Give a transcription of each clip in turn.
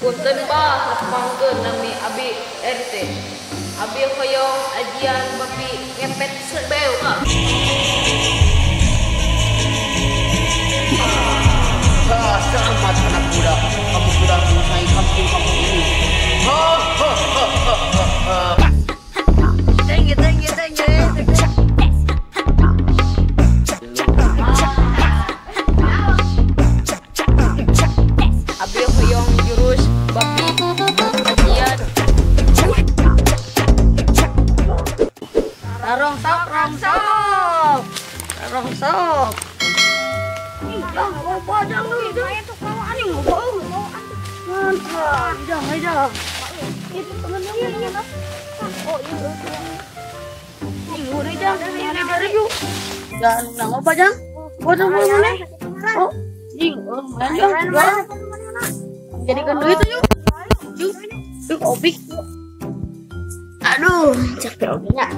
Punten bah nepangkeun nami abi RT. Abi hoyong ajian babi ngepet sebeu ah. Selamat anak muda, kamu sudah menguasai kampung-kampung ini. Ha ha ha ha ha. Tengge. Abi hoyong jurus babi ajian. Rongsok. Lah, mau padang lu itu. Itu kawan ini mau bau. Mantap. Dah. Itu temennya ini lah. Oh, iya. Ini udah jam. Ini dari yuk. Jangan nang apa jang? Bodoh mana? Oh, jing. Oh, main jang. Jadikan duit yuk. Yuk, obik. Aduh, capek obiknya.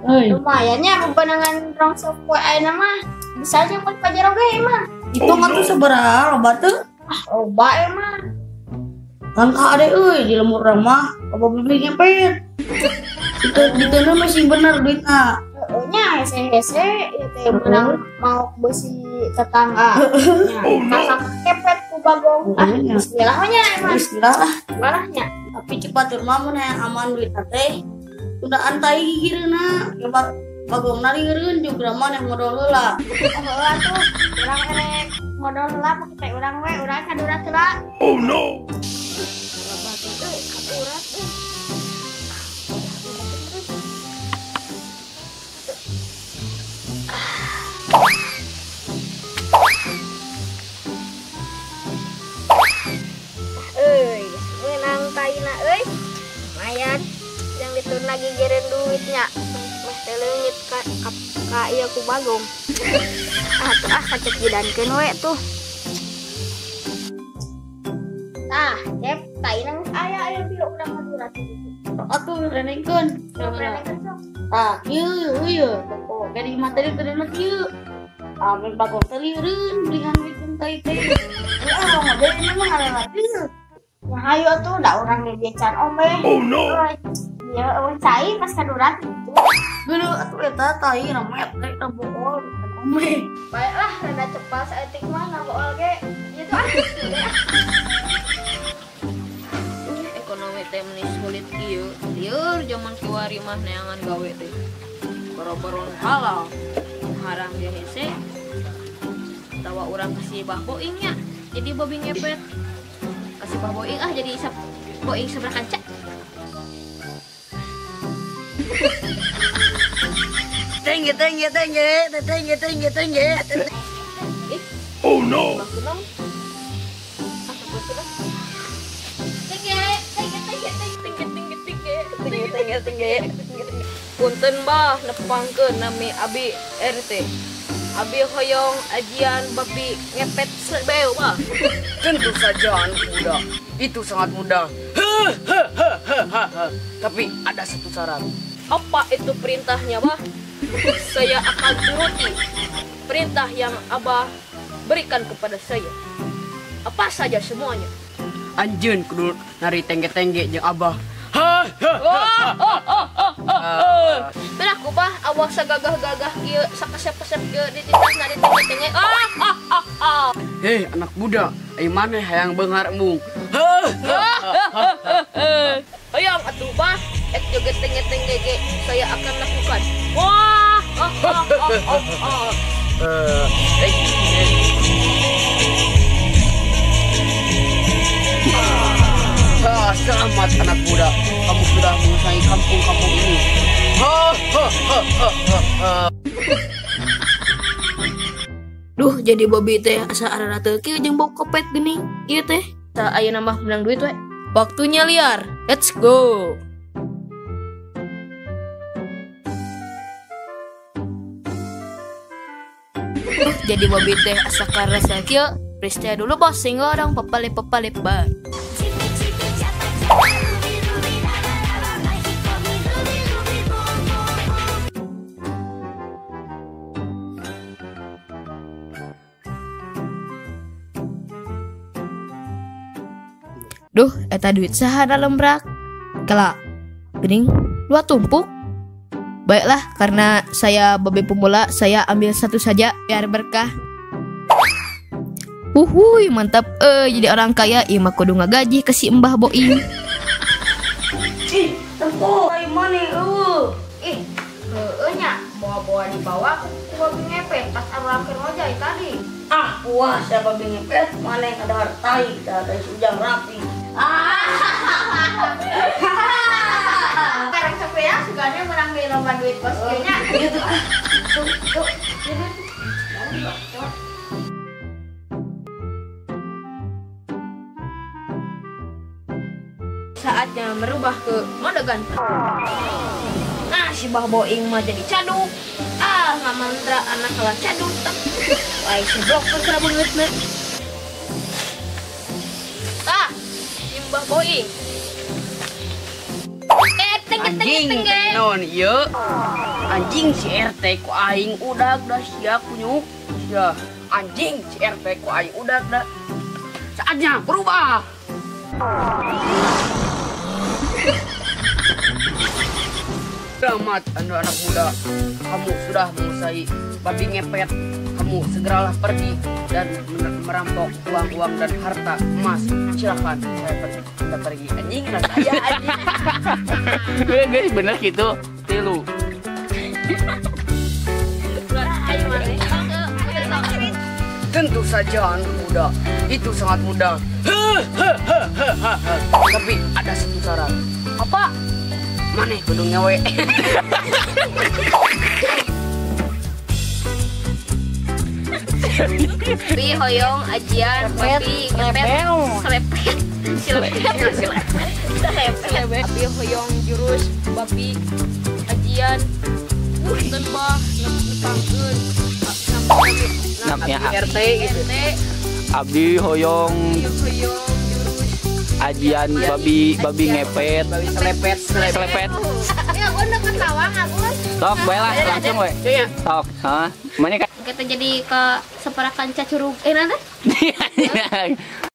Lumayannya kebenangan rongsok kue aina mah bisa aja buat pajar oge mah. Itu mah tuh seberapa loba tuh? Loba mah. Kan ade euy di lemur mah apa beli ngepet. Itu masih bener duitna. Nya hese ya teh menang mau besi tetangga. Masak kepet ku bagong. Bismillahnya emang. Bismillah. Malahnya. Tapi cepat mah mun yang aman duit teh. Udah antai gigireuna. Coba bagong narieureun juga mah yang modal heula. Heula tuh urang erek modal heula pakai urang we urang kadura heula. Oh no. Menang taina euy. Lumayan. Yang ditun lagi geren duitnya. Meh teh leungit ka ieu ku bagong. Kacek jidankeun we tuh. Tah, Cep, taina geus aya bieu urang madura tuh. Atuh renengkeun. Tah, ieu. Oh, dari materi terima ieu. Amin bagong telieureun belihan bikin tai teh. Ah, model mah ngalela ieu. Ya hayu tuh da urang ngejecan ombe. Oh no. Ya cai pas kadurat gitu. Dulu atuh eta tai nama etek da bool ome. Baiklah rada cepat saeutik mah ngabool ge. Ieu tuh Ekonomi teh meni sulit kieu. Lieur zaman kiwari mah neangan gawe teh. Boro-boro halal. Harang dia hese. Tawa urang kasih bah boing nya. Jadi babi ngepet. Kasih bah boing jadi boing sebelah kaca. Tengge. Oh no. Punten bah nepangkeun nami abi RT. Abi hoyong ajian babi ngepet sebeu bah. Tentu saja anak muda. Itu sangat mudah. Tapi ada satu syarat. Apa itu perintahnya bah? Saya akan turuti perintah yang Abah berikan kepada saya. Apa saja semuanya. Anjeun kudu nari tengge-tengge jeung Abah. Benak bah awak sagagah-gagah kieu sakasep-kasep kieu di titas nari tenge-tenge. Hei anak muda, ai maneh hayang beungarmu. Hayang atuh bah, ek joget tenge-tenge ge saya akan lakukan. Selamat anak muda, kamu sudah menguasai kampung-kampung ini. Duh, jadi babi teh asa arana teu kieu jeung bau kopet geuning. Ieu teh tah aya nambah menang duit we. Waktunya liar. Let's go. Duh, jadi babi teh asa karasa kieu. Pristya dulu bos sehingga orang pepalip bar. Duh, eta duit saha dalam rak. Kelak, gening 2 tumpuk. Baiklah, karena saya babe pemula, saya ambil 1 saja biar berkah. Wuhui, mantap. Jadi orang kaya, mah kudu ngagaji ke si Mbah Boing. Ih, tempo, ai mana Ih, nya bawa-bawa dibawa ku babi ngepet pas akhir ngojai tadi. Ah, puas siapa bingepet, mana yang ada hartai, ada sujang rapi. Sekarang sampai ya, suganya menang di lomba duit bosnya. Gitu. Tuh. Saatnya merubah ke mode ganteng. Nah, si Mbah Boing mah jadi caduk. Nggak mantra anak kalah caduk. Wah, si blok terserah banget nih. Si Mbah Boing. Anjing non ieu. Anjing si RT ku aing udag dah sia kunyuk. Sia anjing si RT ku aing udag dah. Saatnya berubah. Selamat anak muda, kamu sudah menguasai babi ngepet. Kamu segeralah pergi dan merampok uang-uang dan harta emas. Silakan, kita pergi. Anjing lah saya anjing. Guys, bener gitu. Tilu. Tentu saja anak muda, itu sangat mudah. Tapi ada satu syarat. Apa? Mana kudu ngewe? Bi hoyong ajian babi ngepet selepet. Abi hoyong jurus babi ajian punten bah nepangkeun Namanya RT gitu. Abdi hoyong hoyong jurus ajian babi ngepet Selepet. Ya, aku dapat lawang aku. sok bae lah langsung we Iya. sok mana kita jadi ke separakan cacurug nanti kan